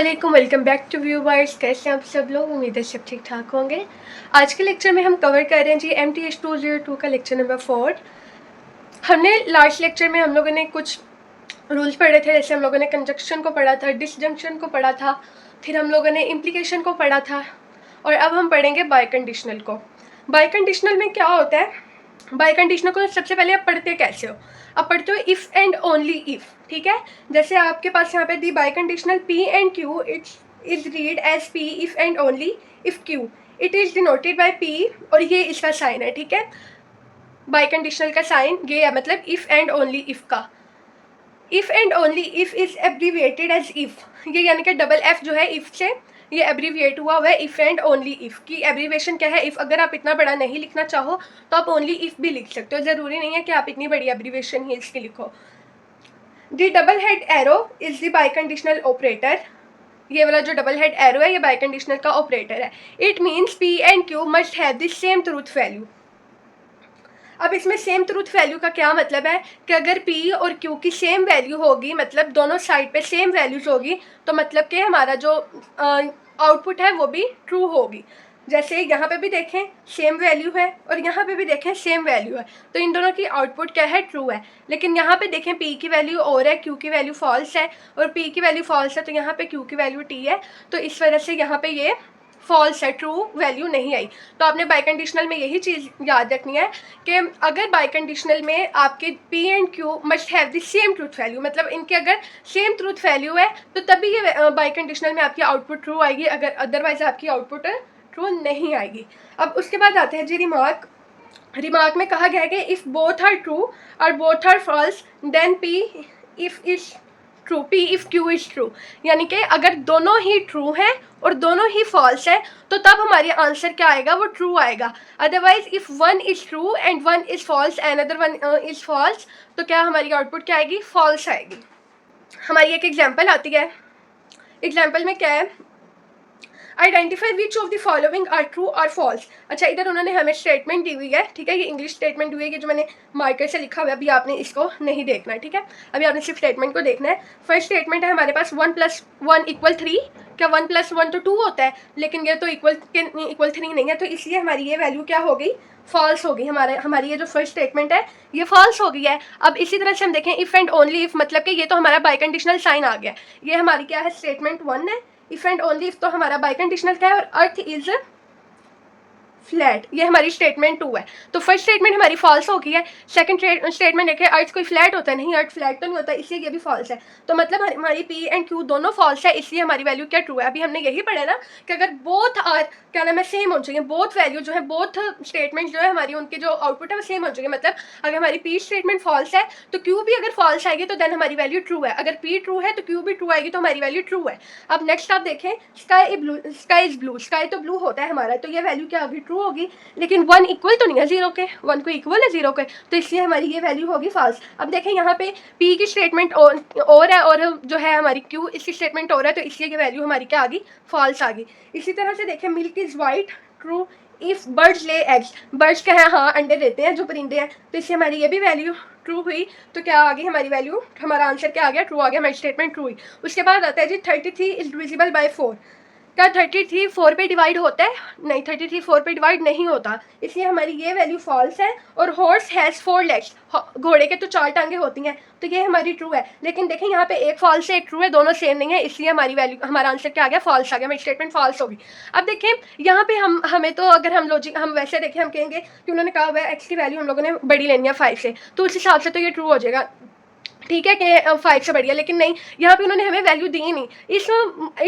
वालेकुम, welcome back to viewers. कैसे हैं आप सब लोग? उम्मीद है सब ठीक ठाक होंगे। आज के लेक्चर में हम कवर कर रहे हैं जी MTH 202 का लेक्चर नंबर 4। हमने लास्ट लेक्चर में हम लोगों ने कुछ रूल्स पढ़े थे, जैसे हम लोगों ने कंजक्शन को पढ़ा था, डिसजंक्शन को पढ़ा था, फिर हम लोगों ने इम्प्लीकेशन को पढ़ा था, और अब हम पढ़ेंगे बाय कंडीशनल को। बाय कंडीशनल में क्या होता है? बाय कंडीशनल को सबसे पहले आप पढ़ते कैसे हो? आप पढ़ते हो इफ़ एंड ओनली इफ़, ठीक है। जैसे आपके पास यहाँ पे the biconditional P and Q, it's is read as P if and only if Q, it is denoted by P, और ये इसका साइन है, ठीक है। बाय कंडीशनल का साइन ये है, मतलब इफ़ एंड ओनली इफ़ का। If and only if is abbreviated as iff, ये यानी कि डबल एफ जो है इफ़ से ये एब्रीविएट हुआ है इफ़ एंड ओनली इफ़ की। एब्रीविएशन क्या है? इफ़। अगर आप इतना बड़ा नहीं लिखना चाहो तो आप ओनली इफ़ भी लिख सकते हो, ज़रूरी नहीं है कि आप इतनी बड़ी एब्रीविएशन ही इसकी लिखो। The double head arrow is the by conditional operator, ये वाला जो डबल हेड एरो है ये बाय कंडीशनल का ऑपरेटर है। It means P and Q must have the same truth value. अब इसमें सेम ट्रूथ वैल्यू का क्या मतलब है कि अगर P और Q की सेम वैल्यू होगी, मतलब दोनों साइड पे सेम वैल्यूज होगी, तो मतलब कि हमारा जो आउटपुट है वो भी ट्रू होगी। जैसे यहाँ पे भी देखें सेम वैल्यू है और यहाँ पे भी देखें सेम वैल्यू है, तो इन दोनों की आउटपुट क्या है? ट्रू है। लेकिन यहाँ पे देखें P की वैल्यू और है, Q की वैल्यू फॉल्स है, और P की वैल्यू फॉल्स है, तो यहाँ पे Q की वैल्यू T है, तो इस वजह से यहाँ पे ये फॉल्स है, ट्रू वैल्यू नहीं आई। तो आपने बाय कंडीशनल में यही चीज़ याद रखनी है कि अगर बाय कंडीशनल में आपके P and Q must have the same truth value, मतलब इनके अगर सेम ट्रूथ वैल्यू है तो तभी ये बाय कंडीशनल में आपकी आउटपुट ट्रू आएगी, अगर अदरवाइज आपकी आउटपुट ट्रू नहीं आएगी। अब उसके बाद आते हैं जी रिमार्क। रिमार्क में कहा गया है कि इफ़ बोथ आर ट्रू और both are false then P if is true, P if Q is true, यानी कि अगर दोनों ही ट्रू हैं और दोनों ही फॉल्स है तो तब हमारी आंसर क्या आएगा? वो ट्रू आएगा। Otherwise if one is true and one is false and other one is false, तो क्या हमारी आउटपुट क्या आएगी? फॉल्स आएगी। हमारी एक एग्जाम्पल आती है। एग्जाम्पल में क्या है? Identify which of the following are true और फॉल्स। अच्छा, इधर उन्होंने हमें स्टेटमेंट दी हुई है, ठीक है। ये इंग्लिश स्टेटमेंट दी हुई है, जो मैंने मार्कर से लिखा हुआ है, अभी आपने इसको नहीं देखना है, ठीक है। अभी आपने सिर्फ स्टेटमेंट को देखना है। फर्स्ट स्टेटमेंट है हमारे पास 1 + 1 = 3। क्या 1 + 1 तो 2 होता है, लेकिन ये तो इक्वल 3 नहीं है, तो इसलिए हमारी ये वैल्यू क्या हो गई? फॉल्स हो गई। हमारी ये जो फर्स्ट स्टेटमेंट है ये फॉल्स हो गई है। अब इसी तरह से हम देखें इफ़ एंड ओनली इफ़, मतलब कि ये तो हमारा बाय कंडीशनल साइन आ गया। ये हमारी क्या है? स्टेटमेंट 1 है। इफ़ एंड ओनली इफ तो हमारा बाय कंडीशनल क्या है? और अर्थ इज फ्लैट, ये हमारी स्टेटमेंट 2 है। तो फर्स्ट स्टेटमेंट हमारी फॉल्स हो गई है। सेकंड स्टेटमेंट देखिए, अर्थ कोई फ्लैट होता है? नहीं, अर्थ फ्लैट तो नहीं होता, इसलिए ये भी फॉल्स है। तो मतलब हमारी P एंड Q दोनों फॉल्स है, इसलिए हमारी वैल्यू क्या? ट्रू है। अभी हमने यही पढ़ा ना कि अगर बोथ आर क्या नाम है सेम हो चाहिए, बोथ वैल्यू जो है, बोथ स्टेटमेंट जो है हमारी, उनके जो आउटपुट है वो सेम हो चाहिए। मतलब अगर हमारी P स्टेटमेंट फॉल्स है तो Q भी अगर फॉल्स आएगी तो देन हमारी वैल्यू ट्रू है। अगर P ट्रू है तो Q भी ट्रू आएगी, तो हमारी वैल्यू ट्रू है। अब नेक्स्ट आप देखें, स्काई इज ब्लू, स्काई तो ब्लू होता है हमारा, तो ये वैल्यू क्या होगी? ट्रू होगी। लेकिन 1 इक्वल तो नहीं है 0 के, 1 को इक्वल है 0 के, तो इसलिए हमारी ये वैल्यू होगी फॉल्स। अब देखें यहाँ पे P की स्टेटमेंट और है, और जो है हमारी Q इसकी स्टेटमेंट और है, तो इसलिए ये वैल्यू हमारी क्या आ गई? फॉल्स आ गई। इसी तरह से देखें milk is white, true. If birds lay eggs, birds क्या है? हाँ, अंडे देते हैं जो परिंदे हैं, तो इससे हमारी ये भी वैल्यू ट्रू हुई। तो क्या आ गई हमारी वैल्यू? हमारा आंसर क्या आ गया? ट्रू आ गया, हमारी स्टेटमेंट ट्रू हुई। उसके बाद आता है जी 33 इज डिविजिबल बाय 4। क्या 33 4 पे डिवाइड होता है? नहीं, 33 4 पे डिवाइड नहीं होता, इसलिए हमारी ये वैल्यू फॉल्स है। और हॉर्स हैज़ 4 लेग्स, घोड़े के तो 4 टांगे होती हैं, तो ये हमारी ट्रू है। लेकिन देखें यहाँ पे एक फॉल्स है एक ट्रू है, दोनों सेम नहीं है, इसलिए हमारी वैल्यू, हमारा आंसर क्या आ गया? फॉल्स आ गया, हमारी स्टेटमेंट फॉल्स होगी। अब देखें यहाँ पे हमें तो अगर हम लॉजिक हम वैसे देखें, हम कहेंगे कि उन्होंने कहा हुआ है एक्स की वैल्यू हम लोगों ने बड़ी लेनी है 5 से, तो उस हिसाब से तो ये ट्रू हो जाएगा, ठीक है कि 5 से बढ़िया। लेकिन नहीं, यहाँ पे उन्होंने हमें वैल्यू दी नहीं। इस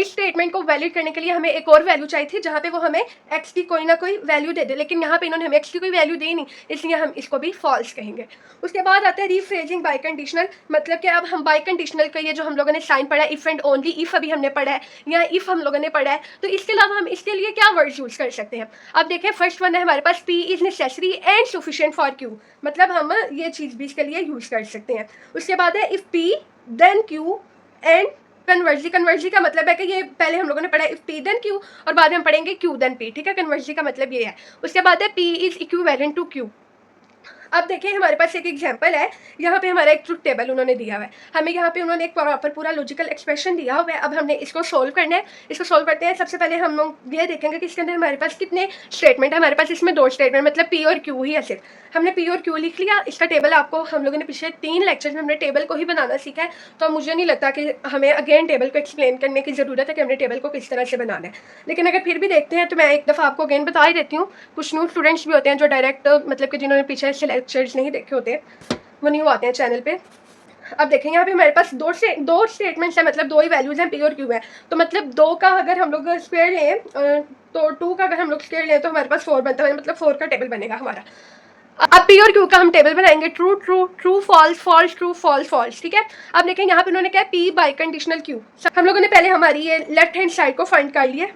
स्टेटमेंट को वैलिड करने के लिए हमें एक और वैल्यू चाहिए थी, जहाँ पे वो हमें एक्स की कोई ना कोई वैल्यू दे दे, लेकिन यहाँ पे इन्होंने हमें एक्स की कोई वैल्यू दी नहीं, इसलिए हम इसको भी फॉल्स कहेंगे। उसके बाद आता है रीफ्रेजिंग बाय कंडीशनल, मतलब कि अब हम बाय कंडीशनल का ये जो हम लोगों ने साइन पढ़ा है इफ़ एंड ओनली इफ़ अभी हमने पढ़ा है, या इफ़ हम लोगों ने पढ़ा है, तो इसके अलावा हम इसके लिए क्या वर्ड्स यूज़ कर सकते हैं? अब देखें फर्स्ट वन है हमारे पास P is necessary and sufficient for Q, मतलब हम ये चीज़ भी इसके लिए यूज़ कर सकते हैं। उसके बाद है if P then Q and converse. Converse का मतलब है कि ये पहले हम लोगों ने पढ़ा है इफ P देन Q, और बाद में हम पढ़ेंगे Q देन P, ठीक है। कन्वर्जी का मतलब ये है। उसके बाद है P is equivalent to Q। अब देखिए हमारे पास एक एग्जांपल है, यहाँ पे हमारा एक ट्रुथ टेबल उन्होंने दिया हुआ है, हमें यहाँ पे उन्होंने एक प्रॉपर पूरा लॉजिकल एक्सप्रेशन दिया हुआ है। अब हमने इसको सोल्व करना है। इसको सोल्व करते हैं। सबसे पहले हम लोग ये देखेंगे कि इसके अंदर हमारे पास कितने स्टेटमेंट है। हमारे पास इसमें 2 स्टेटमेंट, मतलब पी और क्यू ही है सिर्फ। हमने पी और क्यू लिख लिया। इसका टेबल आपको हम लोगों ने पिछले 3 लेक्चर में हमने टेबल को ही बनाना सीखा है, तो मुझे नहीं लगता कि हमें अगेन टेबल को एक्सप्लेन करने की ज़रूरत है कि हमने टेबल को किस तरह से बनाना है। लेकिन अगर फिर भी देखते हैं तो मैं एक दफ़ा आपको अगेन बता ही देती हूँ। कुछ न्यू स्टूडेंट्स भी होते हैं जो डायरेक्ट मतलब कि जिन्होंने पीछे से लेक्चर्स नहीं देखे होते, वो न्यू आते हैं चैनल पे। अब देखें यहाँ पे हमारे पास दो स्टेटमेंट्स हैं, मतलब 2 ही वैल्यूज़ हैं, पी और क्यू है। तो मतलब 2 का अगर हम लोग स्क्वायर लें तो 2 का अगर हम लोग स्क्वायर लें तो हमारे पास 4 बनता है, मतलब 4 का टेबल बनेगा हमारा। अब पी और क्यू का हम टेबल बनाएंगे, true true true false false true false false, ठीक है। अब देखें यहाँ पे उन्होंने क्या है, पी बाई कंडीशनल क्यू। हम लोगों ने पहले हमारी ये लेफ्ट हैंड साइड को फाइंड कर लिया,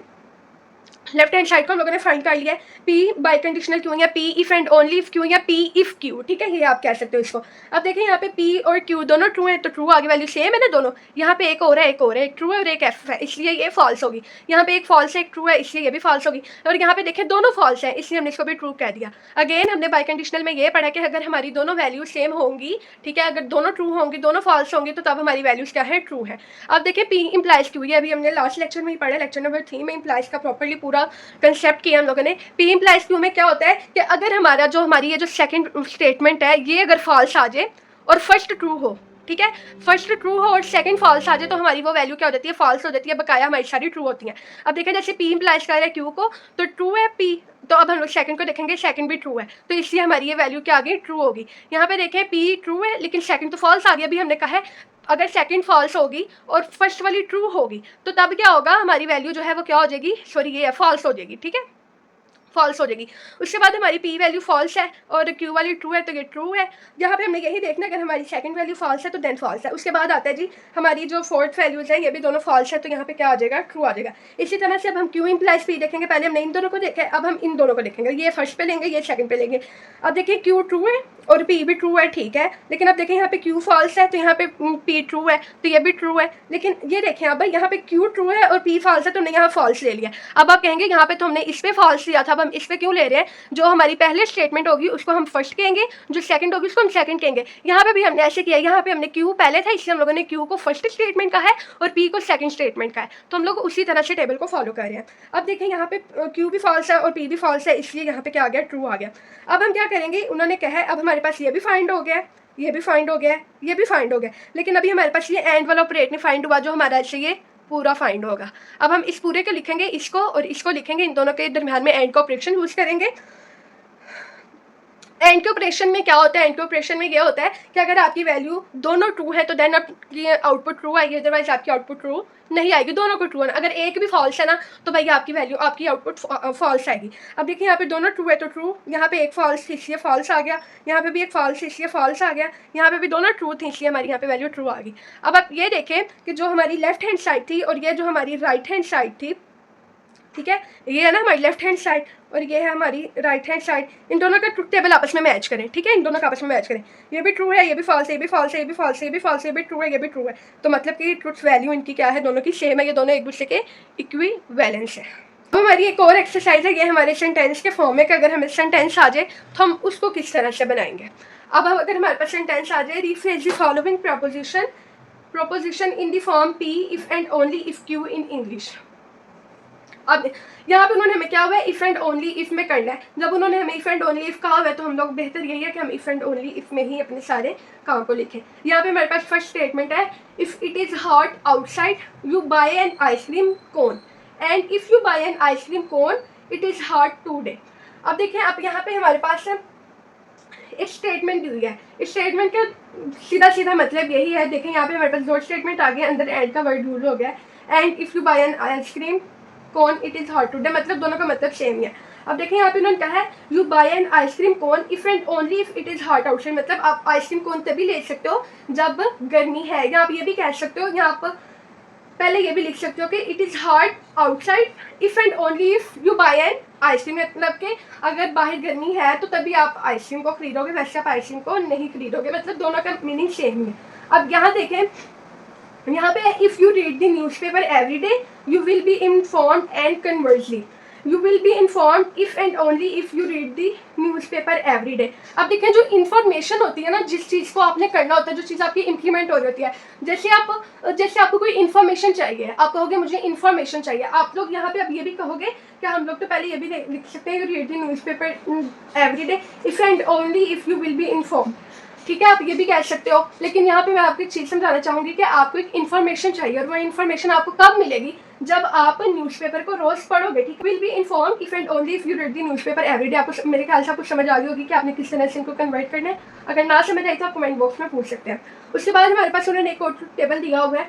लेफ्ट हैंड साइड को हम लोगों ने फाइंड कर लिया है। पी बाई कंडीशनल क्यू या P if and only if Q या पी इफ क्यू, ठीक है, ये आप कह सकते हो इसको। अब देखें यहाँ पे पी और क्यू दोनों ट्रू है, तो ट्रू आगे वैल्यू सेम है ना दोनों। यहाँ पे एक और है, एक और है, एक ट्रू है और एक एफ है, इसलिए ये फॉल्स होगी। यहाँ पे एक फॉल्स है, एक ट्रू है, इसलिए ये भी फॉल्स होगी। और यहाँ पे देखें दोनों फॉल्स है, इसलिए हमने इसको भी ट्रू कह दिया। अगेन हमने बाई कंडीशनल में ये पढ़ा कि अगर हमारी दोनों वैल्यू सेम होंगी, ठीक है, अगर दोनों ट्रू होंगी, दोनों फॉल्स होंगी, तो तब हमारी वैल्यूज क्या है, ट्रू है। अब देखिए पी इंप्लाइज क्यू, ये अभी हमने लास्ट लेक्चर में ही पढ़ा, लेक्चर नंबर 3 में इंप्लाइज का प्रॉपरली पूरा कंसेप्ट किया हम लोगों ने। पी इंप्लाइज क्यू में क्या होता है कि अगर हमारी ये जो सेकंड स्टेटमेंट है ये अगर फॉल्स आ जाए और फर्स्ट ट्रू हो, ठीक है, फर्स्ट ट्रू हो और सेकंड फॉल्स आ जाए, तो हमारी वो वैल्यू क्या हो जाती है, फॉल्स हो जाती है, बकाया हमारी सारी ट्रू होती हैं। अब देखिए जैसे पी इंप्लाइज कर रहा है क्यू को, तो ट्रू है पी, तो अब हम लोग सेकंड को देखेंगे, सेकंड भी ट्रू है, तो इसलिए हमारी ये वैल्यू क्या आ गई, ट्रू होगी। यहाँ पे देखें पी ट्रू है लेकिन सेकंड तो फॉल्स आ गया। अभी हमने कहा है अगर सेकंड फॉल्स होगी और फर्स्ट वाली ट्रू होगी, तो तब क्या होगा, हमारी वैल्यू जो है वो क्या हो जाएगी, सॉरी ये फॉल्स हो जाएगी, ठीक है, फॉल्स हो जाएगी। उसके बाद हमारी पी वैल्यू फॉल्स है और क्यू वाली ट्रू है, तो ये ट्रू है। यहाँ पे हमने यही देखना है अगर हमारी सेकंड वैल्यू फॉल्स है तो देन फॉल्स है। उसके बाद आता है जी हमारी जो फोर्थ वैल्यूज है, ये भी दोनों फॉल्स है, तो यहाँ पे क्या आ जाएगा, ट्रू आ जाएगा। इसी तरह से अब हम क्यू इंप्लाइज पी देखेंगे। पहले हमने इन दोनों को देखा है, अब हम इन दोनों को देखेंगे, ये फर्स्ट पे लेंगे, ये सेकंड पे लेंगे। अब देखिए क्यू ट्रू है और पी भी ट्रू है, ठीक है, लेकिन अब देखें यहाँ पे क्यू फॉल्स है तो यहाँ पे पी ट्रू है, तो ये भी ट्रू है। लेकिन ये देखें अब यहाँ पे क्यू ट्रू है और पी फॉल्स है, तो हमने यहाँ फॉल्स ले लिया। अब आप कहेंगे यहाँ पे तो हमने इस पे फॉल्स लिया था, अब हम इस पे क्यों ले रहे हैं, जो हमारी पहले स्टेटमेंट होगी उसको हम फर्स्ट कहेंगे, जो सेकंड होगी उसको हम सेकंड कहेंगे। यहाँ पे भी हमने ऐसे किया, यहाँ पे हमने क्यू पहले था इसलिए हम लोगों ने क्यू को फर्स्ट स्टेटमेंट का है और पी को सेकंड स्टेटमेंट का है, तो हम लोग उसी तरह से टेबल को फॉलो कर रहे हैं। अब देखें यहाँ पे क्यू भी फॉल्स है और पी भी फॉल्स है, इसलिए यहाँ पे क्या आ गया, ट्रू आ गया। अब हम क्या करेंगे, उन्होंने कहा है अब हमारे पास ये भी फाइंड हो गया, ये भी फाइंड हो गया, ये भी फाइंड हो गया, लेकिन अभी हमारे पास ये एंड वाला ऑपरेट नहीं फाइंड हुआ, जो हमारा ऐसे ये पूरा फाइंड होगा। अब हम इस पूरे को लिखेंगे, इसको और इसको लिखेंगे, इन दोनों के दरमियान में एंड का ऑपरेशन यूज करेंगे। एंड के ऑपरेशन में क्या होता है, एंड के ऑपरेशन में ये होता है कि अगर आपकी वैल्यू दोनों ट्रू है तो देन आपकी आउटपुट ट्रू आएगी, अदरवाइज आपकी आउटपुट ट्रू नहीं आएगी। दोनों को ट्रू है, अगर एक भी फॉल्स है ना तो भाई आपकी वैल्यू आपकी आउटपुट फॉल्स आएगी। अब देखिए यहाँ पे दोनों ट्रू है तो ट्रू, यहाँ पे एक फॉल्स इसलिए फॉल्स आ गया, यहाँ पे भी एक फॉल्स इसलिए फॉल्स आ गया, यहाँ पे भी दोनों ट्रू थी इसलिए हमारी यहाँ पे वैल्यू ट्रू आ गई। अब आप ये देखें कि जो हमारी लेफ्ट हैंड साइड थी और ये जो हमारी राइट हैंड साइड थी, ठीक है, ये है ना हमारी लेफ्ट हैंड साइड और ये है हमारी राइट हैंड साइड, इन दोनों का ट्रुथ टेबल आपस में मैच करें, ठीक है, इन दोनों का आपस में मैच करें। ये भी ट्रू है, ये भी फॉल्स है, ये भी फॉल्स है, ये भी फॉल्स है, ये भी फॉल्स है, ये भी ट्रू है, ये भी ट्रू है, तो मतलब कि ट्रुथ वैल्यू इनकी क्या है, दोनों की सेम है, ये दोनों एक दूसरे के इक्विवेलेंस है। तो हमारी एक और एक्सरसाइज है, ये हमारे सेंटेंस के फॉर्म में कि अगर हमें सेंटेंस आ जाए तो हम उसको किस तरह से बनाएंगे। अब हम अगर हमारे पास सेंटेंस आ जाए, rephrase the following proposition in the form P if and only if Q in English. अब यहाँ पे उन्होंने हमें क्या हुआ है, इफ़ एंड ओनली इफ़ में करना है। जब उन्होंने हमें इफ़ एंड ओनली इफ़ कहा हुआ है तो हम लोग बेहतर यही है कि हम इफ़ एंड ओनली इफ़ में ही अपने सारे काम को लिखें। यहाँ पे हमारे पास फर्स्ट स्टेटमेंट है, if it is hot outside you buy an ice cream cone and if you buy an ice cream cone it is hot today. अब देखिए अब यहाँ पे हमारे पास एक स्टेटमेंट दी है, इस स्टेटमेंट का सीधा सीधा मतलब यही है। देखें यहाँ पे हमारे पास दो स्टेटमेंट आ गए, अंदर एंड का वर्ड यूज हो गया, and if you buy an ice cream cone it is hot today, मतलब दोनों का मतलब सेम ही है। अब देखें यहाँ पे उन्होंने कहा है you buy an ice cream cone if and only if it is hot outside, मतलब आप आइसक्रीम कोन तभी ले सकते हो जब गर्मी है, या आप ये भी कह सकते हो, या आप पहले ये भी लिख सकते हो कि it is hot outside if and only if you buy an ice cream, मतलब कि अगर बाहर गर्मी है तो तभी आप आइसक्रीम को खरीदोगे, वैसे आप आइसक्रीम को नहीं खरीदोगे, मतलब दोनों का मीनिंग सेम ही है। अब यहाँ देखें, यहाँ पे if you read the newspaper every day you will be informed and conversely, you will be inform if and only if you read the newspaper every day. अब देखें जो इन्फॉर्मेशन होती है ना, जिस चीज़ को आपने करना होता है, जो चीज़ आपकी इम्प्लीमेंट हो रही होती है, जैसे आपको कोई इन्फॉर्मेशन चाहिए, आप कहोगे मुझे इन्फॉर्मेशन चाहिए, आप लोग यहाँ पे अब ये भी कहोगे कि हम लोग तो पहले ये भी लिख सकते हैं, read the newspaper every day if and only if you will be inform. ठीक है, आप ये भी कह सकते हो, लेकिन यहाँ पे मैं आपको एक चीज़ समझाना चाहूँगी कि आपको एक इन्फॉर्मेशन चाहिए, और वो इन्फॉर्मेशन आपको कब मिलेगी, जब आप न्यूज़पेपर को रोज़ पढ़ोगे। ठीक, will be inform if and only if you read the newspaper every day. आपको मेरे ख्याल से आपको समझ आ गई होगी कि आपने किस तरह से इनको कन्वर्ट करना है। अगर ना समझ आई तो आप कमेंट बॉक्स में पूछ सकते हैं। उसके बाद हमारे पास उन्होंने एक और टेबल दिया हुआ है।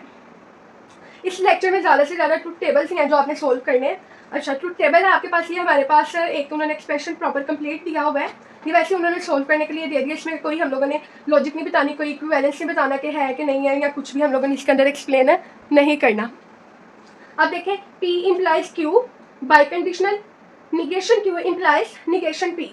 इस लेक्चर में ज़्यादा से ज़्यादा ट्रुथ टेबल्स हैं जो आपने सोल्व करने हैं। अच्छा, ट्रुथ टेबल है आपके पास, ये हमारे पास एक उन्होंने एक्सप्रेशन प्रॉपर कंप्लीट दिया हुआ है, ये वैसे उन्होंने सोल्व करने के लिए दे दिया। इसमें कोई हम लोगों ने लॉजिक नहीं बतानी, कोई इक्विवेलेंस नहीं बताना कि है कि नहीं है, या कुछ भी हम लोगों ने इसके अंदर एक्सप्लेन नहीं करना। अब देखें, P implies Q, by conditional negation Q implies negation P।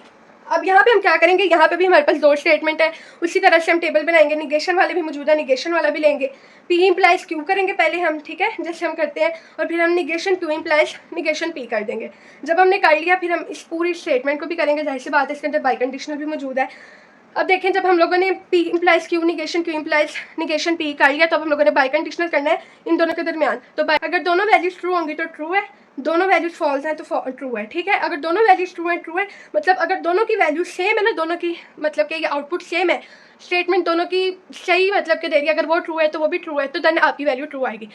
अब यहाँ पे हम क्या करेंगे, यहाँ पे भी हमारे पास दो स्टेटमेंट है, उसी तरह से हम टेबल बनाएंगे, निगेशन वाले भी मौजूद है, निगेशन वाला भी लेंगे। P इम्प्लाइज Q करेंगे पहले हम, ठीक है, जैसे हम करते हैं, और फिर हम negation Q implies negation P कर देंगे। जब हमने कर लिया, फिर हम इस पूरी स्टेटमेंट को भी करेंगे, जाहिर सी बात है इसके अंदर बाई कंडीशनल भी मौजूद है। अब देखें, जब हम लोगों ने P implies Q negation Q implies negation P कर लिया, तो अब हम लोगों ने बाई कंडीशनल करना है इन दोनों के दरमियान। तो अगर दोनों वैल्यूज ट्रू होंगी तो ट्रू है, दोनों वैल्यूज फॉल्स हैं तो ट्रू है। ठीक है, अगर दोनों वैल्यूज ट्रू है, मतलब अगर दोनों की वैल्यू सेम है ना, दोनों की मतलब कि ये आउटपुट सेम है, स्टेटमेंट दोनों की सही मतलब के दे रही है, अगर वो ट्रू है तो वो भी ट्रू है, तो देन आपकी वैल्यू ट्रू आएगी।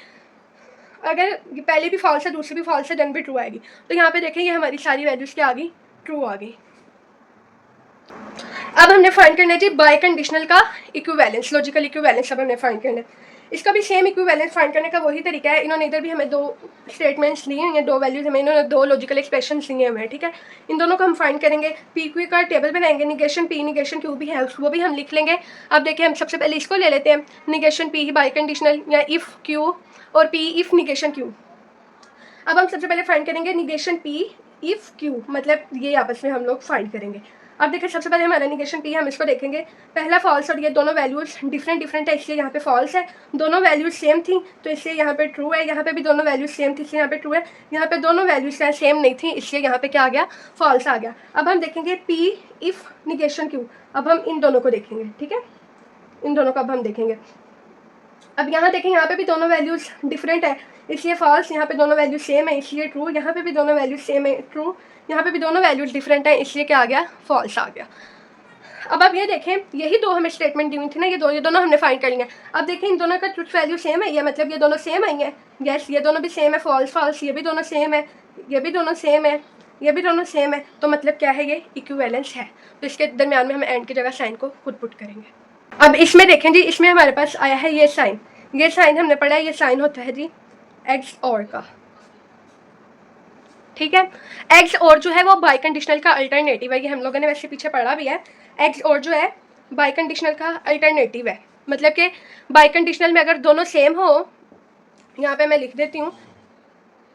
अगर पहले भी फॉल्स है, दूसरी भी फॉल्स है, देन भी ट्रू आएगी। तो यहाँ पे देखें, ये हमारी सारी वैल्यूज क्या आ गई, ट्रू आ गई। अब हमने फाइंड करना है जी बाय कंडीशनल का इक्विवेलेंस, लॉजिकल इक्विवेलेंस अब हमने फाइंड करना है। इसका भी सेम इक्विवेलेंस फाइंड करने का वही तरीका है। इन्होंने इधर भी हमें दो स्टेटमेंट्स लिए हैं, दो वैल्यूज हमें इन्होंने दो लॉजिकल एक्सप्रेशन दिए हुए हैं। ठीक है, इन दोनों को हम फाइंड करेंगे, पी क्यू का टेबल बनाएंगे, निगेशन पी निगेशन क्यू भी है, वो भी हम लिख लेंगे। अब देखिए, हम सबसे पहले इसको ले लेते हैं, निगेशन पी बाय कंडीशनल या इफ़ क्यू, और पी इफ़ निगेशन क्यू। अब हम सबसे पहले फाइंड करेंगे निगेशन पी इफ़ क्यू, मतलब ये आपस में हम लोग फाइंड करेंगे। अब देखिए, सबसे पहले हमारा निगेशन पी, हम इसको देखेंगे, पहला फॉल्स, और ये दोनों वैल्यूज डिफरेंट है, इसलिए यहाँ पे फॉल्स है। दोनों वैल्यूज सेम थी तो इसलिए यहाँ पे ट्रू है, यहाँ पे भी दोनों वैल्यूज सेम थी इसलिए यहाँ पे ट्रू है, यहाँ पे दोनों वैल्यूज सेम नहीं थी इसलिए यहाँ पे क्या आ गया, फॉल्स आ गया। अब हम देखेंगे पी इफ़ निगेशन क्यू, अब हम इन दोनों को देखेंगे। ठीक है, इन दोनों को अब हम देखेंगे। अब यहाँ देखें, यहाँ पे भी दोनों वैल्यूज डिफरेंट है इसलिए फॉल्स, यहाँ पे दोनों वैल्यूज सेम है इसलिए ट्रू, यहाँ पे भी दोनों वैल्यूज सेम है ट्रू, यहाँ पे भी दोनों वैल्यूज डिफरेंट है इसलिए क्या आ गया, फॉल्स आ गया। अब आप ये देखें, यही दो हमें स्टेटमेंट दी हुई थी ना, ये दोनों हमने फाइंड कर लिया। अब देखें, इन दोनों का ट्रुथ वैल्यू सेम है, ये मतलब ये दोनों सेम आई है, यस ये दोनों भी सेम है, फॉल्स फॉल्स, ये भी दोनों सेम है, ये भी दोनों सेम है, ये भी दोनों सेम है, तो मतलब क्या है, ये इक्विवेलेंस है। तो इसके दरमियान में हम एंड की जगह साइन को खुद पुट करेंगे। अब इसमें देखें जी, इसमें हमारे पास आया है ये साइन हमने पढ़ा है, ये साइन होता है जी एक्स और का। ठीक है, एक्स और जो है वो बाई कंडीशनल का अल्टरनेटिव है, ये हम लोगों ने वैसे पीछे पढ़ा भी है। एक्स और जो है बाई कंडीशनल का अल्टरनेटिव है, मतलब कि बाई कंडीशनल में अगर दोनों सेम हो, यहाँ पे मैं लिख देती हूँ,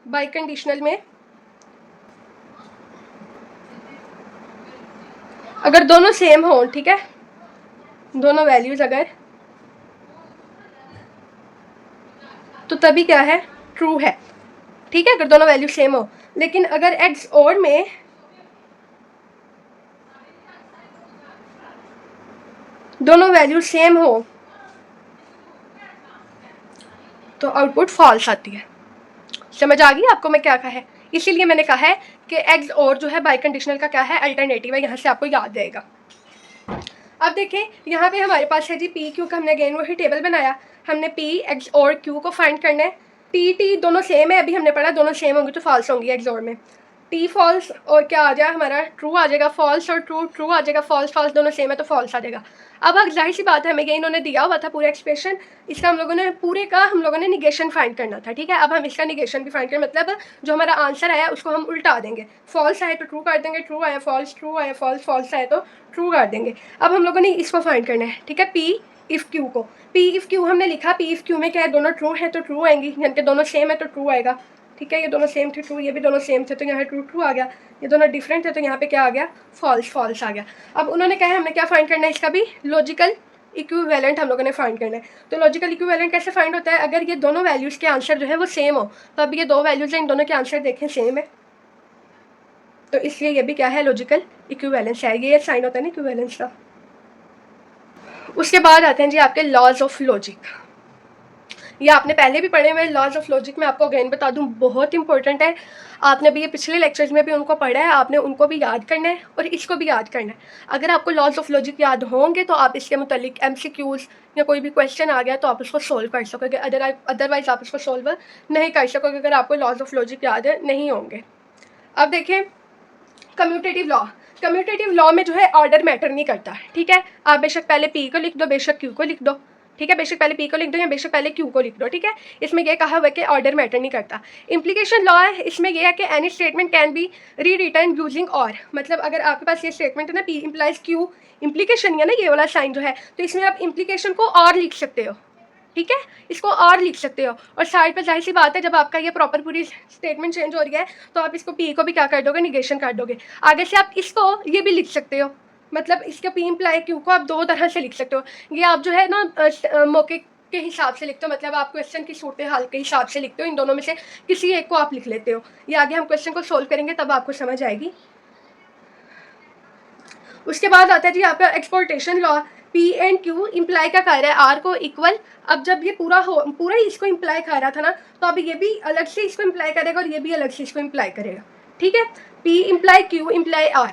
बाई कंडीशनल में अगर दोनों सेम हो, ठीक है, दोनों वैल्यूज अगर, तो तभी क्या है, ट्रू है। ठीक है, अगर दोनों वैल्यू सेम हो। लेकिन अगर एक्स और में दोनों वैल्यू सेम हो तो आउटपुट फॉल्स आती है। समझ आ गई आपको मैं क्या कहा है, इसीलिए मैंने कहा है कि एक्स और जो है बाई कंडीशनल का क्या है, अल्टरनेटिव है, यहाँ से आपको याद रहेगा। अब देखें, यहाँ पे हमारे पास है जी पी क्यू का, हमने अगेन वही टेबल बनाया, हमने पी एक्स और क्यू को फाइंड करना है। टी दोनों सेम है, अभी हमने पढ़ा दोनों सेम होंगी तो फॉल्स होंगी एक्स और में। टी फॉल्स और क्या आ जाए हमारा, ट्रू आ जाएगा, फॉल्स और ट्रू आ जाएगा, फॉल्स दोनों सेम है तो फॉल्स आ जाएगा। अब जाहिर सी बात है, हमें ये इन्होंने दिया हुआ था पूरा एक्सप्रेशन, इसका हम लोगों ने पूरे का हम लोगों ने निगेशन फाइंड करना था। ठीक है, अब हम इसका निगेशन भी फाइंड करें, मतलब जो हमारा आंसर आया उसको हम उल्टा देंगे, फॉल्स आए तो ट्रू कर देंगे, ट्रू आया फॉल्स, ट्रू आया फॉल्स, फॉल्स आए तो ट्रू कर देंगे। अब हम लोगों ने इसको फाइंड करना है। ठीक है, पी इफ़ क्यू को, पी इफ़ क्यू हमने लिखा, पी इफ़ क्यू में क्या है, दोनों ट्रू है तो ट्रू आएंगी, यानी कि दोनों सेम है तो ट्रू आएगा। ठीक है, ये दोनों सेम थे ट्रू, ये भी दोनों सेम थे तो यहाँ ट्रू आ गया, ये दोनों डिफरेंट थे तो यहाँ पे क्या आ गया, फॉल्स आ गया। अब उन्होंने कहा है हमने क्या फाइंड करना है, इसका भी लॉजिकल इक्विवेलेंट हम लोगों ने फाइंड करना है। तो लॉजिकल इक्विवेलेंट कैसे फाइंड होता है, अगर ये दोनों वैल्यूज़ के आंसर जो है वो सेम हो, तो अब ये दो वैल्यूज़ हैं, इन दोनों के आंसर देखें सेम है, तो इसलिए ये भी क्या है, लॉजिकल इक्विवेलेंस है। ये साइन होता है ना इक्विवेलेंस का। उसके बाद आते हैं जी आपके लॉज ऑफ लॉजिक। ये आपने पहले भी पढ़े हुए लॉज ऑफ लॉजिक में, आपको अगेन बता दूं बहुत इंपॉर्टेंट है। आपने भी ये पिछले लेक्चर्स में भी उनको पढ़ा है, आपने उनको भी याद करना है और इसको भी याद करना है। अगर आपको लॉज ऑफ लॉजिक याद होंगे तो आप इसके मुतालिक MCQs या कोई भी क्वेश्चन आ गया तो आप उसको सोल्व कर सकोगे, अदरवाइज आप उसको सोल्व नहीं कर सकोगे अगर आपको लॉज ऑफ लॉजिक याद नहीं होंगे। अब देखें कम्यूटेटिव लॉ। कम्यूटेटिव लॉ में जो है ऑर्डर मैटर नहीं करता, ठीक है। आप बेशक पहले P को लिख दो, बेशक Q को लिख दो, ठीक है। बेशक पहले P को लिख दो या बेशक पहले Q को लिख दो, ठीक है। इसमें यह कहा हुआ है कि ऑर्डर मैटर नहीं करता। इम्प्लीकेशन लॉ है, इसमें यह है कि एनी स्टेटमेंट कैन बी री रिटर्न यूजिंग और, मतलब अगर आपके पास ये स्टेटमेंट है ना P इम्प्लाइज Q, इम्प्लीकेशन है ना ये वाला साइन जो है, तो इसमें आप इम्प्लीकेशन को और लिख सकते हो, ठीक है। इसको और लिख सकते हो और साइड पर जाहिर सी बात है जब आपका ये प्रॉपर पूरी स्टेटमेंट चेंज हो रही है तो आप इसको P को भी क्या कर दोगे, निगेशन कर दोगे। आगे से आप इसको ये भी लिख सकते हो, मतलब इसके P इम्प्लाई Q को आप दो तरह से लिख सकते हो। ये आप जो है ना मौके के हिसाब से लिखते हो, मतलब आप क्वेश्चन की सूरत हाल के हिसाब से लिखते हो, इन दोनों में से किसी एक को आप लिख लेते हो। ये आगे हम क्वेश्चन को सोल्व करेंगे तब आपको समझ आएगी। उसके बाद आता है जी आपका exportation law. P and Q imply क्या कर रहा है, R को इक्वल। अब जब ये पूरा ही इसको इम्प्लाई कर रहा था ना, तो अब ये भी अलग से इसको इम्प्लाई करेगा और ये भी अलग से इसको इम्प्लाई करेगा, ठीक है। P imply Q imply R,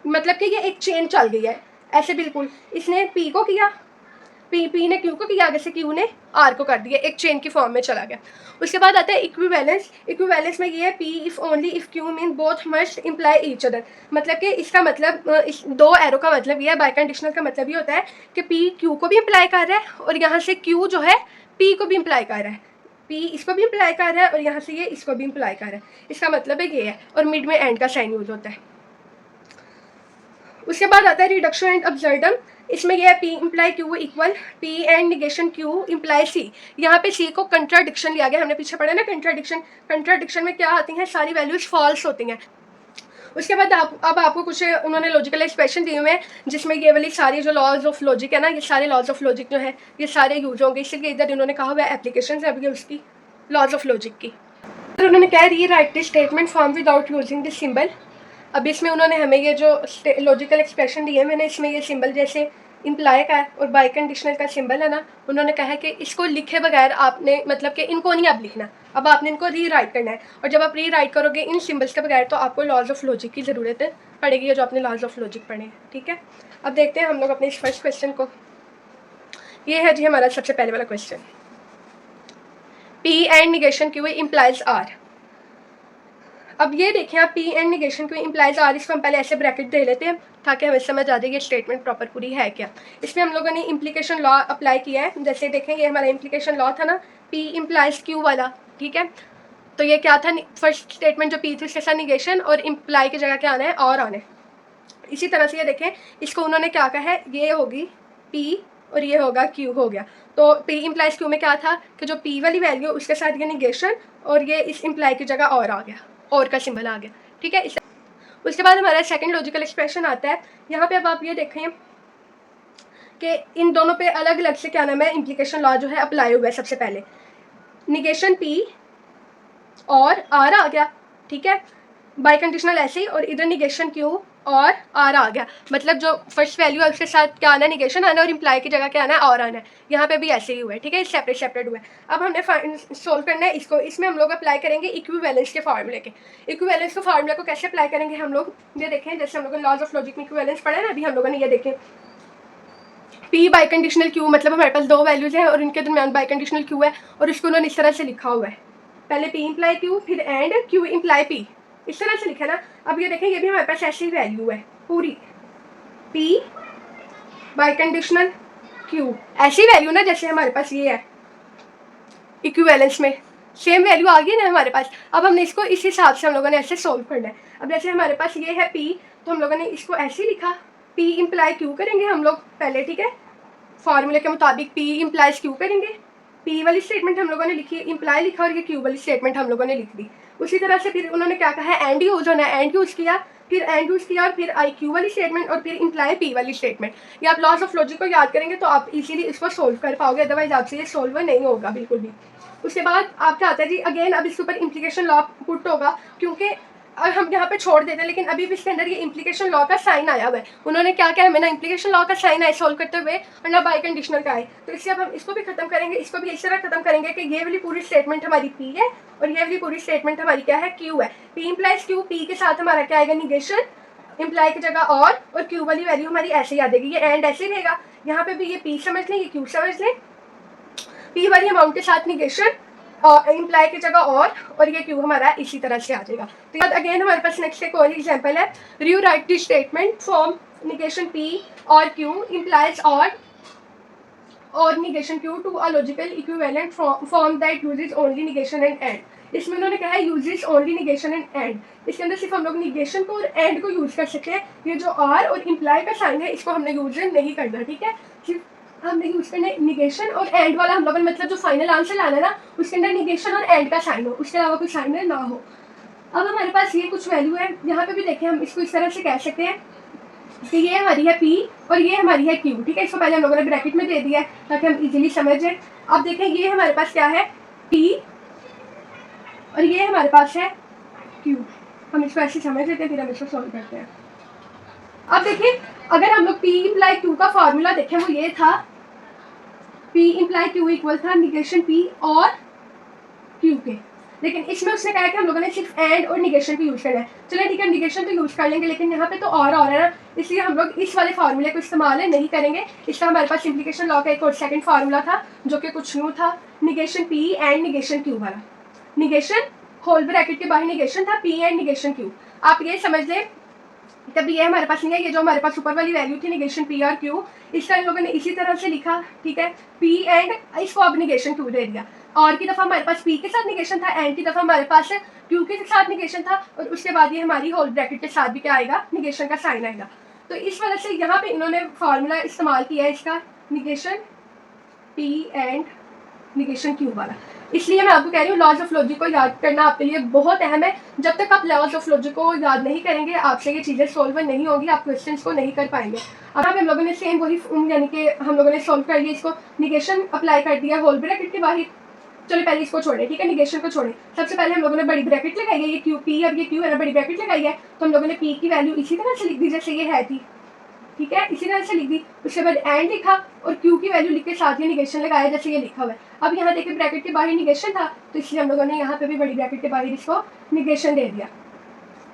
मतलब कि ये एक चेन चल गई है ऐसे, बिल्कुल इसने P को किया, P ने Q को किया, आगे से Q ने R को कर दिया, एक चेन की फॉर्म में चला गया। उसके बाद आता है इक्विवेलेंस। इक्विवेलेंस में ये है P if only if Q mean both must imply each other, मतलब कि इसका मतलब इस दो एरो का मतलब ये है, बाय कंडीशनल का मतलब ये होता है कि P Q को भी इम्प्लाई कर रहा है और यहाँ से Q जो है P को भी इम्प्लाई कर रहा है, P इसको भी इम्प्लाई कर रहा है और यहाँ से ये इसको भी इम्प्लाई कर रहा है। इसका मतलब है ये है, और मिड में एंड का साइन यूज होता है। उसके बाद आता है रिडक्शन एंड अब्सर्डम। इसमें यह है P imply Q equal P and negation Q imply C। यहाँ पे C को कंट्राडिक्शन लिया गया, हमने पीछे पढ़ा ना कंट्राडिक्शन। कंट्राडिक्शन में क्या आती हैं, सारी वैल्यूज फॉल्स होती हैं। उसके बाद अब आपको कुछ उन्होंने लॉजिकल एक्सप्रेशन दिए हुए हैं जिसमें ये वाली सारी जो लॉज ऑफ लॉजिक है ना, ये सारे लॉज ऑफ लॉजिक जो है ये सारे यूज होंगे। इसलिए इधर इन्होंने कहा हुआ है एप्लीकेशन है अभी उसकी लॉज ऑफ लॉजिक की। फिर उन्होंने कहा री right this statement form without using this symbol. अब इसमें उन्होंने हमें ये जो लॉजिकल एक्सप्रेशन दिए हैं, मैंने इसमें ये सिंबल जैसे इम्प्लाई का है और बाई कंडीशनल का सिंबल है ना, उन्होंने कहा है कि इसको लिखे बगैर आपने, मतलब कि इनको नहीं आप लिखना, अब आपने इनको री राइट करना है। और जब आप री राइट करोगे इन सिंबल्स के बगैर तो आपको लॉज ऑफ लॉजिक की ज़रूरत पड़ेगी, जो आपने लॉज ऑफ लॉजिक पढ़े हैं, ठीक है। अब देखते हैं हम लोग अपने इस फर्स्ट क्वेश्चन को। ये है जी हमारा सबसे पहले वाला question, P and negation Q implies R। अब ये देखें आप P and negation Q implies R, इसको हम पहले ऐसे ब्रैकेट दे लेते हैं ताकि हमें समझ आ जाए ये स्टेटमेंट प्रॉपर पूरी है क्या। इसमें हम लोगों ने इम्प्लीकेशन लॉ अप्लाई किया है। जैसे देखें ये हमारा इम्प्लीकेशन लॉ था ना P इम्प्लाइज Q वाला, ठीक है। तो ये क्या था, फर्स्ट स्टेटमेंट जो P थी उसके साथ निगेशन और इम्प्लाई की जगह क्या आना है, और आना है। इसी तरह से ये देखें इसको उन्होंने क्या कहा है, ये होगी P और ये होगा Q हो गया। तो P इम्प्लाइज Q में क्या था कि जो P वाली वैल्यू उसके साथ ये निगेशन और ये इस इम्प्लाई की जगह और आ गया, और का सिंबल आ गया, ठीक है। उसके बाद हमारा सेकंड लॉजिकल एक्सप्रेशन आता है। यहाँ पे अब आप ये देखें कि इन दोनों पे अलग अलग से क्या नाम है, इम्प्लीकेशन लॉ जो है अप्लाई हुआ है। सबसे पहले निगेशन P और R आ गया, ठीक है, बाई कंडीशनल ऐसे ही, और इधर निगेशन Q और R आ गया, मतलब जो फर्स्ट वैल्यू है उसके साथ क्या आना है, निगेशन आना है, और इम्प्लाई की जगह क्या आना है, और आना है। यहाँ पे भी ऐसे ही हुआ है, ठीक है, सेपरेट सेपरेट हुआ है। अब हमने सोल्व करना है इसको। इसमें हम लोग अप्लाई करेंगे इक्विवेलेंस के फार्मूले के। इक्विवेलेंस के फार्मूले को कैसे अप्लाई करेंगे हम लोग, ये देखें जैसे हम लोगों ने लॉज ऑफ लॉजिक में इक्विवेलेंस पढ़ा है ना, अभी हम लोगों ने ये देखें P बाई कंडीशनल Q, मतलब हमारे पास दो वैल्यूज हैं और इनके दरमियान बाई कंडीशनल Q है, और इसको उन्होंने इस तरह से लिखा हुआ है, पहले P इम्प्लाई Q फिर एंड Q इम्प्लाई P, इस तरह से लिखा ना। अब ये देखें ये भी हमारे पास ऐसी वैल्यू है पूरी, P बाई कंडीशनल Q, ऐसी वैल्यू ना जैसे हमारे पास ये है इक्विवेलेंस में, सेम वैल्यू आ गई ना हमारे पास। अब हमने इसको इस हिसाब से हम लोगों ने ऐसे सोल्व करना है। अब जैसे हमारे पास ये है P, तो हम लोगों ने इसको ऐसे ही लिखा, P इम्प्लाई Q करेंगे हम लोग पहले, ठीक है, फार्मूले के मुताबिक P इम्प्लाइज Q करेंगे। P वाली स्टेटमेंट हम लोगों ने लिखी, इम्प्लाई लिखा, और ये Q वाली स्टेटमेंट हम लोगों ने लिख दी। उसी तरह से फिर उन्होंने क्या कहा है, एंड यूज होना है, एंड यूज किया, फिर एंड यूज किया, और फिर आई Q वाली स्टेटमेंट, और फिर इम्प्लाई P वाली स्टेटमेंट। ये आप लॉज ऑफ लॉजिक को याद करेंगे तो आप इजीली इसको सोल्व कर पाओगे, अदरवाइज आपसे ये सोल्व नहीं होगा बिल्कुल भी। उसके बाद आप क्या आता है जी, अगेन अब इसके ऊपर इम्प्लीकेशन लॉ पुट होगा, क्योंकि और हम यहाँ पे छोड़ देते हैं, लेकिन अभी भी इसके अंदर ये इम्प्लीकेशन लॉ का साइन आया हुआ है। उन्होंने क्या क्या हमें ना इम्प्लीकेशन लॉ का साइन आया सॉल्व करते हुए और ना बाई कंडीशनल का है। तो इससे अब हम इसको भी खत्म करेंगे, इसको भी इस तरह खत्म करेंगे कि ये वाली पूरी स्टेटमेंट हमारी पी है और ये वाली पूरी स्टेटमेंट हमारी क्या है, क्यू है। पी इम्प्लाइज क्यू, पी के साथ हमारा क्या आएगा, निगेशन, इम्प्लाई की जगह और क्यू वाली वैल्यू हमारी ऐसे ही आ जाएगी। ये एंड ऐसे ही रहेगा, यहाँ पे भी ये पी समझ लें, ये क्यू समझ लें, पी वाली अमाउंट के साथ निगेशन और इम्प्लाई की जगह और ये क्यू हमारा इसी तरह से आ जाएगा। तो याद अगेन हमारे पास नेक्स्ट एक और एग्जांपल है, rewrite the statement from negation p और क्यू इम्प्लाइज और negation q to a logical equivalent form that uses only negation and and. इसमें उन्होंने कहा है uses only negation and and, इसके अंदर सिर्फ हम लोग निगेशन को और एंड को यूज कर सकते हैं। ये जो आर और इम्प्लाई का साइन है इसको हमने यूज नहीं करना, ठीक है। सिर्फ हमने यूज करना निगेशन और एंड वाला, हम लोगों ने मतलब जो फाइनल आंसर लाना है ना उसके अंदर निगेशन और एंड का साइन हो, उसके अलावा कोई साइन ना हो। अब हमारे पास ये कुछ वैल्यू है, यहाँ पे भी देखें हम इसको इस तरह से कह सकते हैं कि ये हमारी है पी और ये हमारी है क्यू, ठीक है। इसको पहले हम लोगों ने ब्रैकेट में दे दिया है ताकि हम इजीली समझ जाए। अब देखें ये हमारे पास क्या है, पी और ये हमारे पास है क्यू। हम इसको ऐसे समझ लेते हैं, फिर हम इसको सॉल्व करते हैं। अब देखिए अगर हम लोग पी इम्प्लाई क्यू का फॉर्मूला देखें वो ये था, पी इम्प्लाई क्यू इक्वल था निगेशन पी और क्यू के, लेकिन इसमें उसने कहा कि हम लोगों ने सिर्फ एंड और निगेशन को यूज करना है। चलिए ठीक है, निगेशन तो यूज कर लेंगे, लेकिन यहाँ पे तो और है ना, इसलिए हम लोग इस वाले फार्मूले को इस्तेमाल नहीं करेंगे। इसका हमारे पास इम्प्लीकेशन लॉ का एक और सेकंड फार्मूला था जो कि कुछ न्यू था, negation P and negation Q वाला। निगेशन होल ब्रैकेट के बाहर निगेशन था, पी एंड निगेशन क्यू। आप ये समझ लें तब ये हमारे पास नहीं है, ये जो हमारे पास ऊपर वाली वैल्यू थी निगेशन पी और क्यू, इसका इन लोगों ने इसी तरह से लिखा, ठीक है। पी एंड इसको अब निगेशन क्यू दे दिया, और की दफ़ा हमारे पास पी के साथ निगेशन था, एंड की दफ़ा हमारे पास क्यू के साथ निगेशन था, और उसके बाद ये हमारी होल ब्रैकेट के साथ भी क्या आएगा, निगेशन का साइन आएगा। तो इस वजह से यहाँ पे इन्होंने फार्मूला इस्तेमाल किया है इसका, negation P and negation Q वाला। इसलिए मैं आपको कह रही हूँ लॉज ऑफ लॉजिक को याद करना आपके लिए बहुत अहम है। जब तक आप लॉज ऑफ लॉजिक को याद नहीं करेंगे आपसे ये चीज़ें सॉल्व नहीं होंगी, आप क्वेश्चंस को नहीं कर पाएंगे। अब हम लोगों ने सेम वही यानी कि हम लोगों ने सॉल्व कर लिया, इसको निगेशन अप्लाई कर दिया होल ब्रैकेट के बाहर। चलो पहले इसको छोड़े, ठीक है, निगेशन को छोड़े। सबसे पहले हम लोगों ने बड़ी ब्रैकेट लगाई है, ये क्यू पी और ये क्यू है ना, बड़ी ब्रैकेट लगाई है, तो हम लोगों ने पी की वैल्यू इसी तरह से लिख दी जैसे ये है थी, ठीक है, इसी तरह से लिख दी। उसके बाद एंड लिखा और क्यू की वैल्यू लिख के साथ ये निगेशन लगाया जैसे ये लिखा हुआ है। अब यहाँ देखिए ब्रैकेट के बाहर निगेशन था, तो इसलिए हम लोगों ने यहाँ पे भी बड़ी ब्रैकेट के बाहर इसको निगेशन दे दिया।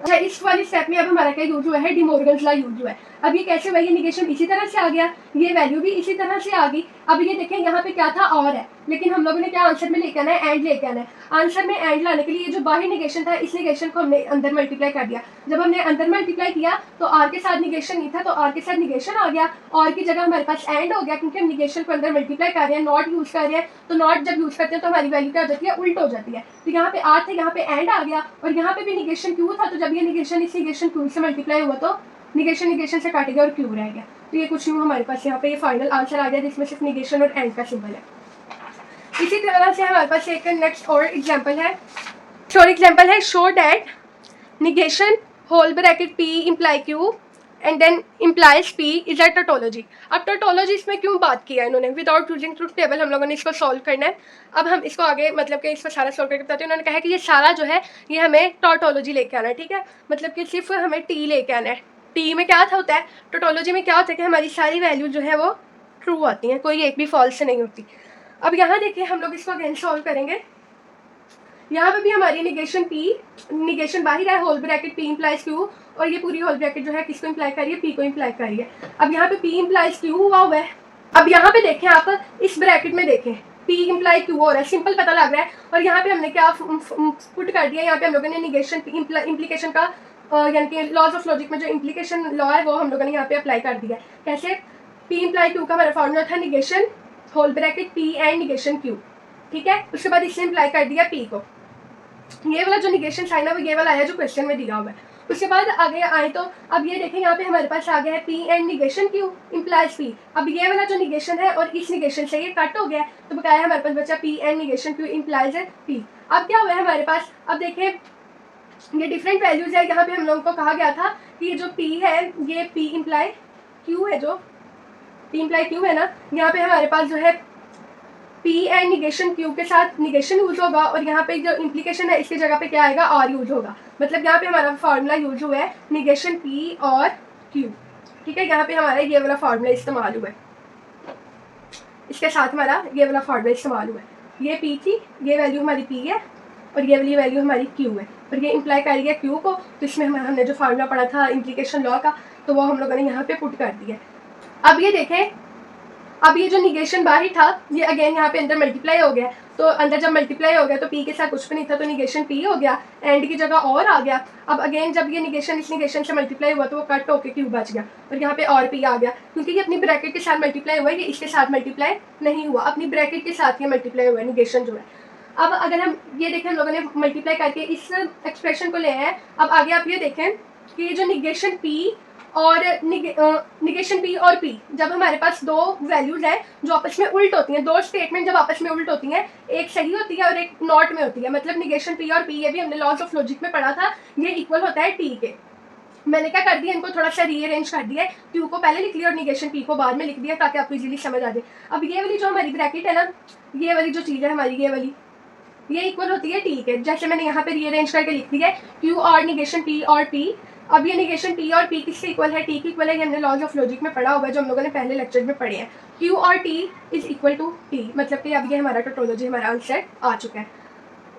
अच्छा, इस वाली स्टेप में अब हमारा क्या यूज हुआ है, डिमोर्गन्स लॉ यूज हुआ है। अब ये कैसे हुआ, ये निगेशन इसी तरह से आ गया, ये वैल्यू भी इसी तरह से आ गई। अब ये देखें यहाँ पे क्या था, और है, लेकिन हम लोगों ने क्या आंसर में लेके आना है, एंड लेके आना है। आंसर में एंड लाने के लिए जो बाहर निगेशन था इस निगेशन को हमने अंदर मल्टीप्लाई कर दिया। जब हमने अंदर मल्टीप्लाई किया तो आर के साथ निगेशन नहीं था, तो आर के साथ निगेशन आ गया, और की जगह हमारे पास एंड हो गया, क्योंकि हम निगेशन को अंदर मल्टीप्लाई कर रहे हैं, नॉट यूज कर रहे हैं। तो नॉट जब यूज करते हैं तो हमारी वैल्यू क्या हो जाती है, उल्ट हो जाती है। तो यहाँ पे आर था, यहाँ पे एंड आ गया, और यहाँ पे भी निगेशन क्यू था, तो जब ये निगेशन इस निगेशन क्यू से मल्टीप्लाई हुआ तो निगेशन निगेशन से काट गया और क्यू रह गया। तो ये कुछ न्यू हमारे पास यहाँ पे ये फाइनल आंसर आ गया जिसमें सिर्फ निगेशन और एंड का सिंबल है। इसी तरह से हमारे पास एक नेक्स्ट और एग्जांपल है, शोर एग्जांपल है, show that negation whole bracket p imply q and then implies p is a tautology. अब टोटोलॉजी इसमें क्यों बात किया है इन्होंने, विदाउट यूजिंग ट्रूथ टेबल हम लोगों ने इसको सॉल्व करना है। अब हम इसको आगे मतलब कि इसको सारा सॉल्व करके बताते हैं। उन्होंने कहा कि ये सारा जो है ये हमें टोटोलॉजी लेके आना है, ठीक है, मतलब कि सिर्फ हमें टी लेके आना है। टी में क्या होता है, टोटोलॉजी में क्या होता है कि हमारी सारी वैल्यू जो है वो ट्रू आती हैं, कोई एक भी फॉल्स नहीं होती। अब यहाँ देखिए हम लोग इसको अगेन सॉल्व करेंगे। यहाँ पे भी हमारी निगेशन पी, निगेशन बाहर है, whole bracket p implies q, और ये पूरी होल ब्रैकेट जो है किसको इम्प्लाई कर रही है, पी को इम्प्लाई कर रही है। अब यहाँ पे पी इम्प्लाइज क्यू हुआ हुआ है। अब यहाँ पे देखें आप इस ब्रैकेट में देखें पी इम्प्लाई क्यू हो रहा है, सिंपल पता लग रहा है। और यहाँ पे हमने क्या पुट कर दिया, यहाँ पे हम लोगों ने निगेशन इम्प्लीकेशन का यानी कि लॉज ऑफ लॉजिक में जो इम्प्लीकेशन लॉ है वो हम लोगों ने यहाँ पे अप्लाई कर दिया। कैसे, पी इम्प्लाई क्यू का हमारा फॉर्मूला था negation whole bracket p and negation q, ठीक है। उसके बाद इसने इम्प्लाई कर दिया पी को, ये वाला जो निगेशन साइन है वो ये वाला है जो क्वेश्चन में दिया हुआ है। उसके बाद आगे आए तो अब ये देखें यहाँ पे हमारे पास आ गया है P and negation Q implies P. अब ये वाला जो निगेशन है और इस निगेशन से ये कट हो गया, तो बताया हमारे पास बचा P and negation Q implies है पी। अब क्या हुआ है हमारे पास, अब देखें ये डिफरेंट वैल्यूज है। यहाँ पे हम लोगों को कहा गया था कि ये जो पी है ये पी इम्प्लाई क्यू है, जो पी इम्प्लाई क्यू है ना, यहाँ पे हमारे पास जो है पी एंड निगेशन क्यू के साथ निगेशन यूज होगा, और यहाँ पे जो इम्प्लीकेशन है इसकी जगह पे क्या आएगा, आर यूज होगा। मतलब यहाँ पे हमारा फार्मूला यूज हुआ है निगेशन पी और क्यू, ठीक है। यहाँ पे हमारा ये वाला फार्मूला इस्तेमाल हुआ है, इसके साथ हमारा ये वाला फार्मूला इस्तेमाल हुआ है। ये पी थी, ये वैल्यू हमारी पी है, और ये वाली वैल्यू हमारी क्यू है, और ये इम्प्लाई कर दिया क्यू को। तो इसमें हमने जो फार्मूला पढ़ा था इम्प्लीकेशन लॉ का, तो वो हम लोगों ने यहाँ पे पुट कर दिया। अब ये देखें, अब ये जो निगेशन बाहर था ये अगेन यहाँ पे अंदर मल्टीप्लाई हो गया। तो अंदर जब मल्टीप्लाई हो गया तो पी के साथ कुछ भी नहीं था, तो निगेशन पी हो गया, एंड की जगह और आ गया। अब अगेन जब ये निगेशन इस निगेशन से मल्टीप्लाई हुआ तो वो कट होकर क्यू बच गया, और यहाँ पे और पी आ गया, क्योंकि ये अपनी ब्रैकेट के साथ मल्टीप्लाई हुआ है, ये इसके साथ मल्टीप्लाई नहीं हुआ, अपनी ब्रैकेट के साथ ये मल्टीप्लाई हुआ है निगेशन जो है। अब अगर हम ये देखें, हम लोगों ने मल्टीप्लाई करके इस एक्सप्रेशन को ले हैं। अब आगे आप ये देखें कि ये जो निगेशन पी और निगेशन पी और पी, जब हमारे पास दो वैल्यूज हैं जो आपस में उल्ट होती हैं, दो स्टेटमेंट जब आपस में उल्ट होती हैं, एक सही होती है और एक नॉट में होती है, मतलब निगेशन पी और पी, ये भी हमने लॉज ऑफ लॉजिक में पढ़ा था, ये इक्वल होता है टी के। मैंने क्या कर दिया, इनको थोड़ा सा रीअरेंज कर दिया, क्यू को पहले लिख लिया और निगेशन पी को बाद में लिख दिया, ताकि आपको इजीली समझ आ जाए। अब ये वाली जो हमारी ब्रैकेट है ना, ये वाली जो चीज़ है हमारी, ये वाली, ये इक्वल होती है टी के। जैसे मैंने यहाँ पे रीअरेंज करके लिख दिया है क्यू और निगेशन पी और पी। अब ये निगेशन पी और पी किससे इक्वल है, टी की इक्वल है। ये हमने लॉज ऑफ लॉजिक में पढ़ा हुआ है, जो हम लोगों ने पहले लेक्चर में पढ़े हैं। क्यू और t is equal to t, मतलब कि अब ये हमारा टोटोलॉजी, हमारा आंसर आ चुका है।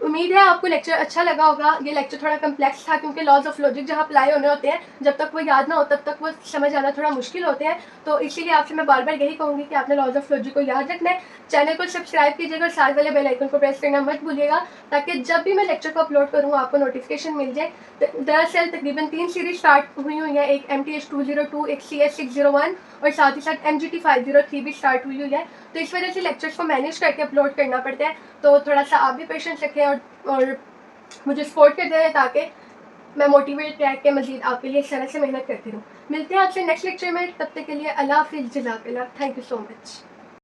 उम्मीद है आपको लेक्चर अच्छा लगा होगा। ये लेक्चर थोड़ा कम्प्लेक्स था, क्योंकि लॉज ऑफ लॉजिक जहाँ अप्लाई होने होते हैं, जब तक वो याद ना हो तब तक वो समझ आना थोड़ा मुश्किल होते हैं। तो इसीलिए आपसे मैं बार बार यही कहूँगी कि आपने लॉज ऑफ लॉजिक को याद रखना है। चैनल को सब्सक्राइब कीजिएगा और साथ वाले बेल आइकन को प्रेस करना मत भूलिएगा, ताकि जब भी मैं लेक्चर को अपलोड करूँ आपको नोटिफिकेशन मिल जाए। दरअसल तकरीबन 3 सीरीज स्टार्ट हुई है, एक MTH 202, एक CS 601, और साथ ही साथ MGT 503 भी स्टार्ट हुई है। तो इस वजह से लेक्चर्स को मैनेज करके अपलोड करना पड़ता है। तो थोड़ा सा आप भी पेशेंस रखें और मुझे सपोर्ट करते हैं, ताकि मैं मोटिवेट रह के मजीद आपके लिए इस तरह से मेहनत करती रहूँ। मिलते हैं आपसे नेक्स्ट लेक्चर में, तब तक के लिए अल्लाह हाफिज़, जज़ाकल्लाह, थैंक यू सो मच।